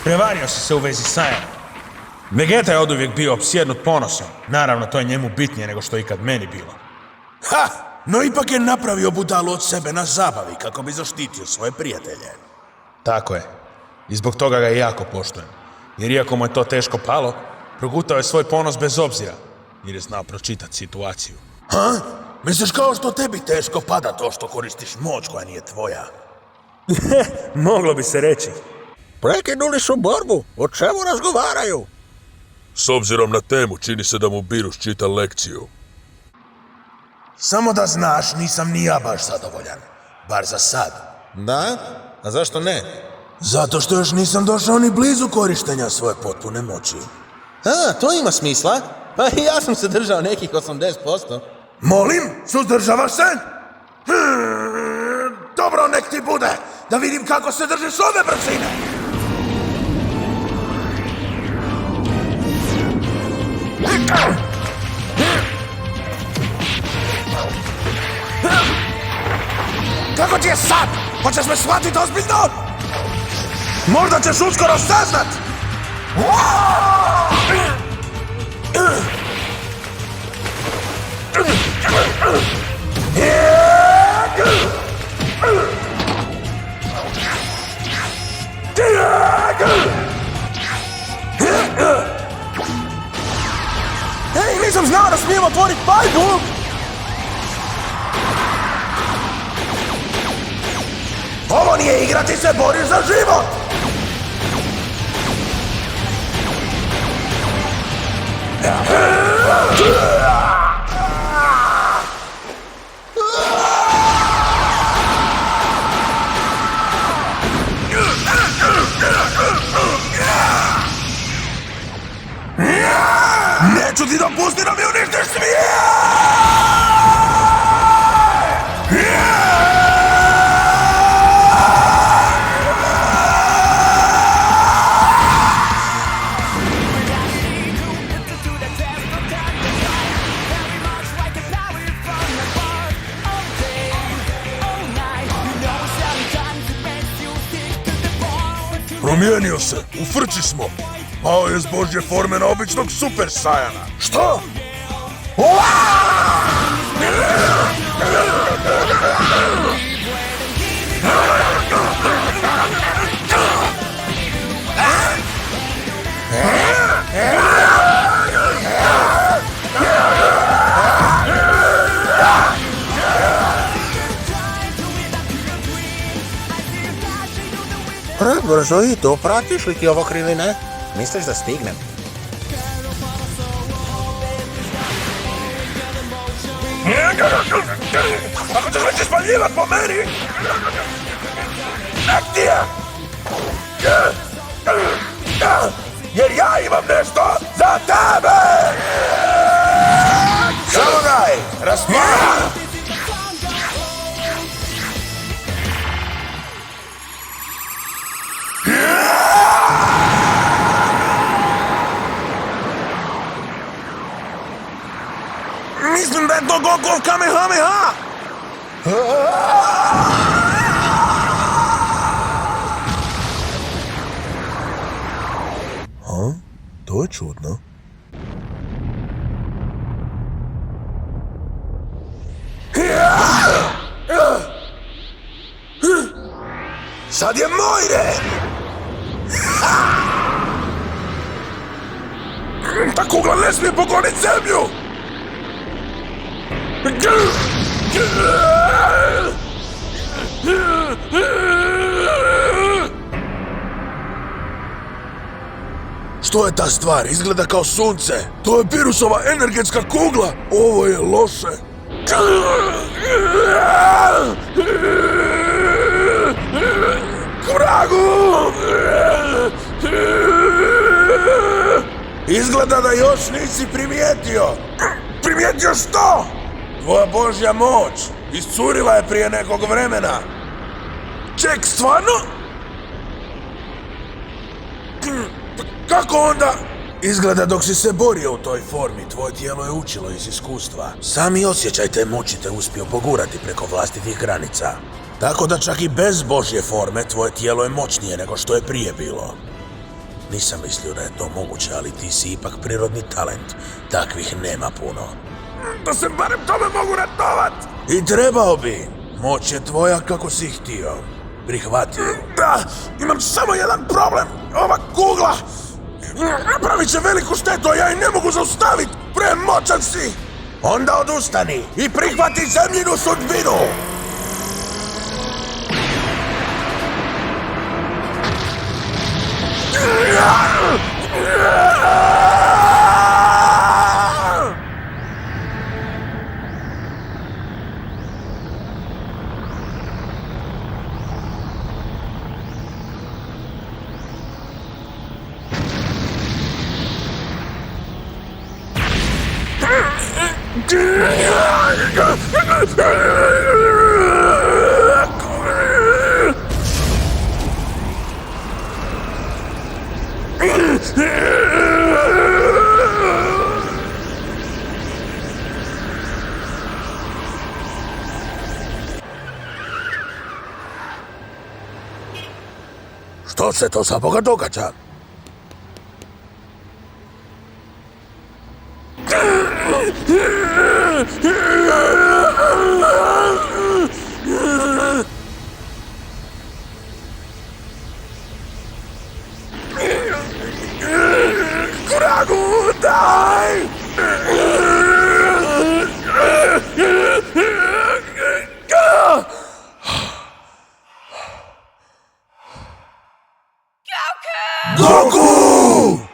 Prevario si se u vezi sajama. Vegeta je oduvijek bio opsjednut ponosom. Naravno, to je njemu bitnije nego što je ikad meni bilo. Ha! No ipak je napravio budalu od sebe na zabavi kako bi zaštitio svoje prijatelje. Tako je. I zbog toga ga jako poštujem. Jer iako mu je to teško palo, progutao je svoj ponos bez obzira. Jer je znao pročitati situaciju. Ha? Misliš kao što tebi teško pada to što koristiš moć koja nije tvoja? Moglo bi se reći. Prekinuli su borbu. O čemu razgovaraju? S obzirom na temu, čini se da mu Birus čita lekciju. Samo da znaš, nisam ni ja baš zadovoljan. Bar za sad. Da? A zašto ne? Zato što još nisam došao ni blizu korištenja svoje potpune moći. A, to ima smisla. Pa i ja sam se držao nekih 80%. Molim, suzdržavaš se? Dobro, nek ti bude. Da vidim kako se držiš ove brzine. Kako ti je sad? Hoćeš me shvatiti ozbiljno? Možda ćeš uskoro saznat! Hej, nisam znao da smijem otvoriti bajbu! Ovo nije igra, ti se boriš za život! Neću ti dopustiti da mi uništiš svijet! Promijenio se, u frči smo. Pao je s Božje forme na običnog super sajana. Što? Brzo i to, pratiš li ti ovo ili ne? Misliš da stignem? Ako ćeš već ispaljivat po meni! Nek ti je! Jer ja imam nešto za tebe! Samo daj! Raspali! Mislim da je to Gokov Kamehameha! A? To je čudno. Sad je moj red! Ta kugla ne smije pokloniti zemlju! Što je ta stvar? Izgleda kao sunce. To je Birusova energetska kugla. Ovo je loše. Vragu! Izgleda da još nisi primijetio. Primijetio što? Tvoja Božja moć iscurila je prije nekog vremena. Ček, stvarno? Kako onda? Izgleda dok si se borio u toj formi, tvoje tijelo je učilo iz iskustva. Sami osjećaj te moći te uspio pogurati preko vlastitih granica. Tako da čak i bez Božje forme tvoje tijelo je moćnije nego što je prije bilo. Nisam mislio da je to moguće, ali ti si ipak prirodni talent. Takvih nema puno. Da se barem tome mogu ratovat! I trebao bi. Moć je tvoja kako si htio. Prihvati ju. Da, imam samo jedan problem. Ova kugla napravit će veliku štetu, a ja je ne mogu zaustaviti. Premoćan si! Onda odustani i prihvati zemljinu sudbinu! Što se to za Boga događa? Kragu, daj! Goku!